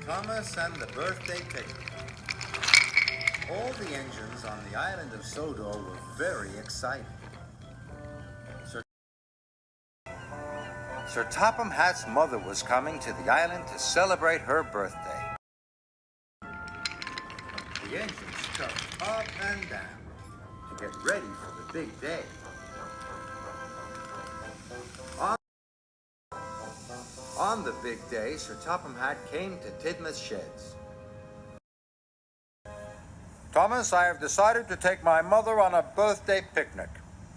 Thomas and the birthday picnic. All the engines on the island of Sodor were very excited. Sir Topham Hatt's mother was coming to the island to celebrate her birthday. The engines chugged up and down to get ready for the big day. On the big day, Sir Topham Hatt came to Tidmouth Sheds. Thomas, I have decided to take my mother on a birthday picnic.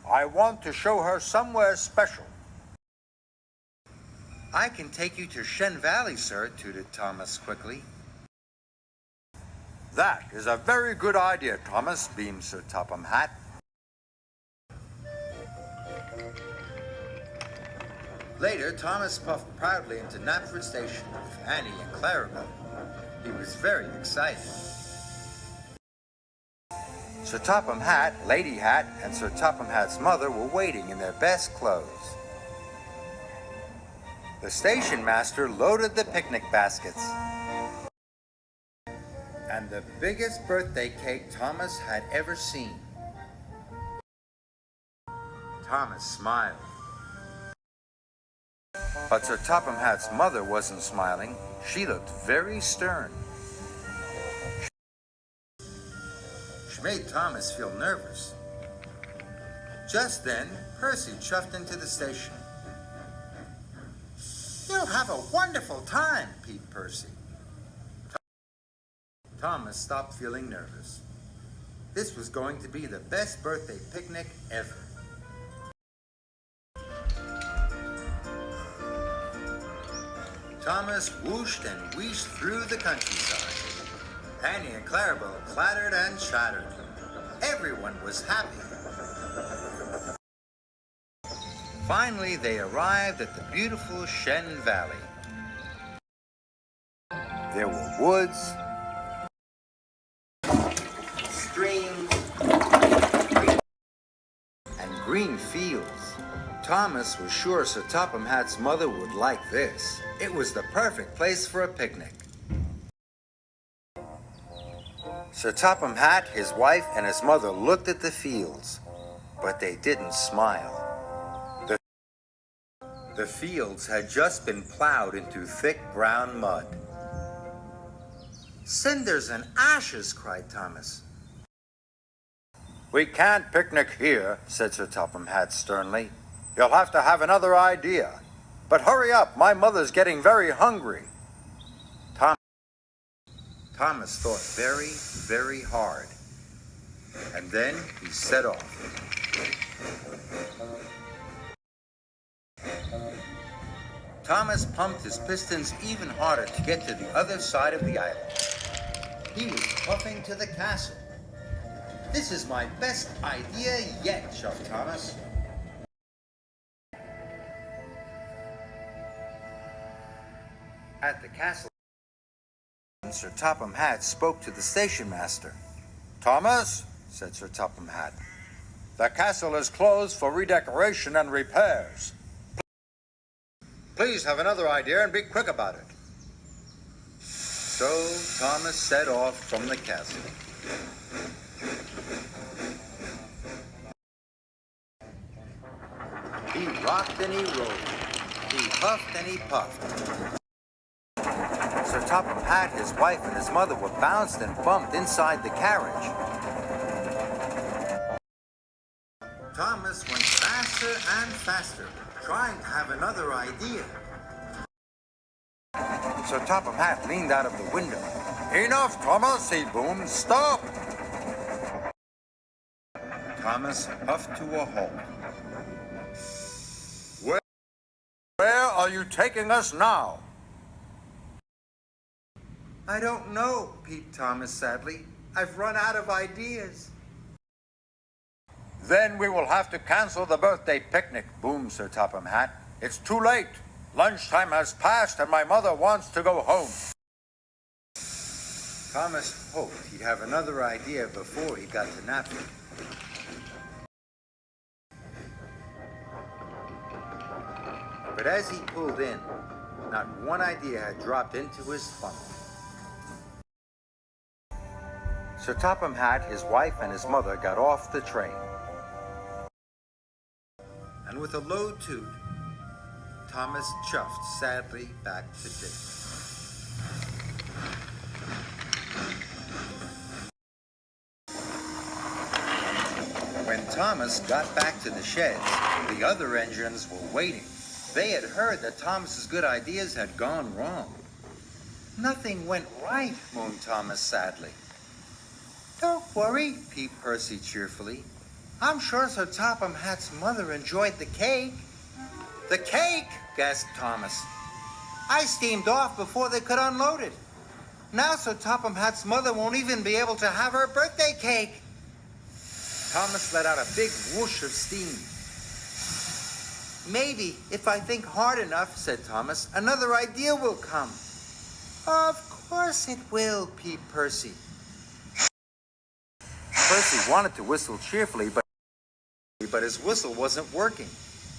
I want to show her somewhere special. I can take you to Shen Valley, sir, tooted Thomas quickly. That is a very good idea, Thomas, beamed Sir Topham Hatt. Later, Thomas puffed proudly into Knapford Station with Annie and Clarabelle. He was very excited. Sir Topham Hatt, Lady Hatt, and Sir Topham Hatt's mother were waiting in their best clothes. The station master loaded the picnic baskets. And the biggest birthday cake Thomas had ever seen. Thomas smiled. But Sir Topham Hatt's mother wasn't smiling. She looked very stern. She made Thomas feel nervous. Just then, Percy chuffed into the station. "You'll have a wonderful time," peeped Percy. Thomas stopped feeling nervous. This was going to be the best birthday picnic ever. Thomas whooshed and wheeshed through the countryside. Annie and Clarabelle clattered and chattered. Everyone was happy. Finally, they arrived at the beautiful Shen Valley. There were woods, streams, and green fields. Thomas was sure Sir Topham Hatt's mother would like this. It was the perfect place for a picnic. Sir Topham Hatt, his wife, and his mother looked at the fields, but they didn't smile. The fields had just been plowed into thick brown mud. "Cinders and ashes," cried Thomas. We can't picnic here, said Sir Topham Hatt sternly. You'll have to have another idea. But hurry up, my mother's getting very hungry. Thomas thought very, very hard. And then he set off. Thomas pumped his pistons even harder to get to the other side of the island. He was puffing to the castle. "This is my best idea yet," chuffed Thomas. At the castle, Sir Topham Hatt spoke to the station master. Thomas, said Sir Topham Hatt, the castle is closed for redecoration and repairs. Please have another idea and be quick about it. So Thomas set off from the castle. He rocked and he rolled. He puffed and he puffed. Sir Topham Hatt, his wife, and his mother were bounced and bumped inside the carriage. Thomas went faster and faster, trying to have another idea. Sir Topham Hatt leaned out of the window. Enough, Thomas, he boomed. Stop! Thomas puffed to a halt. Where are you taking us now? "I don't know," peeped Thomas sadly. "I've run out of ideas." Then we will have to cancel the birthday picnic, boomed Sir Topham Hatt. It's too late. Lunchtime has passed and my mother wants to go home. Thomas hoped he'd have another idea before he got to Knapford. But as he pulled in, not one idea had dropped into his funnel. Sir Topham Hatt, his wife, and his mother got off the train. And with a low toot, Thomas chuffed sadly back to Dick. When Thomas got back to the sheds, the other engines were waiting. They had heard that Thomas's good ideas had gone wrong. Nothing went right, moaned Thomas sadly. Don't worry, peeped Percy cheerfully. I'm sure Sir Topham Hatt's mother enjoyed the cake. The cake, gasped Thomas. I steamed off before they could unload it. Now Sir Topham Hatt's mother won't even be able to have her birthday cake. Thomas let out a big whoosh of steam. Maybe, if I think hard enough, said Thomas, another idea will come. Of course it will, peeped Percy. Percy wanted to whistle cheerfully, but his whistle wasn't working.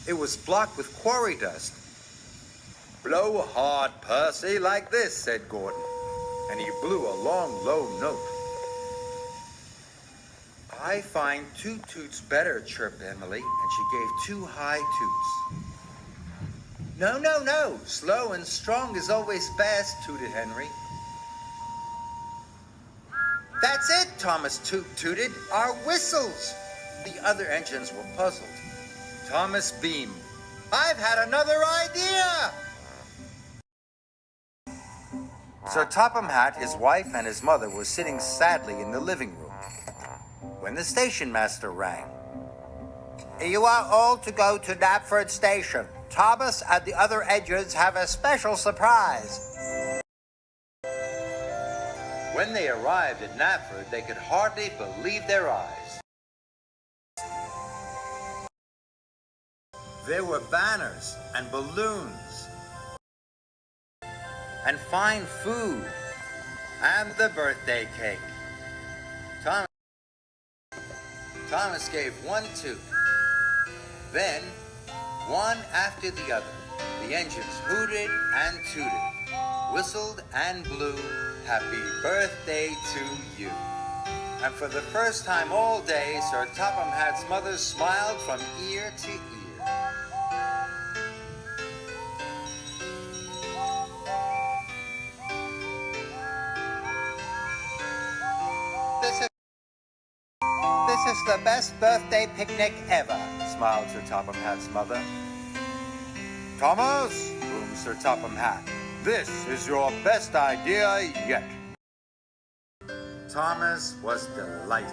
It was blocked with quarry dust. Blow hard, Percy, like this, said Gordon. And he blew a long, low note. I find 2 toots better, chirped Emily, and she gave 2 high toots. No, no, no. Slow and strong is always best, tooted Henry. That's it, Thomas tooted. Our whistles. The other engines were puzzled. Thomas beamed. I've had another idea! Sir Topham Hatt, his wife, and his mother were sitting sadly in the living room when the station master rang. You are all to go to Knapford Station. Thomas and the other engines have a special surprise. When they arrived at Knapford, they could hardly believe their eyes. There were banners and balloons and fine food and the birthday cake. Thomas gave 1 toot. Then, one after the other, the engines hooted and tooted, whistled and blew, happy birthday to you. And for the first time all day, Sir Topham Hatt's mother smiled from ear to ear. This is the best birthday picnic ever, smiled Sir Topham Hatt's mother. Thomas, boomed Sir Topham Hatt, this is your best idea yet. Thomas was delighted.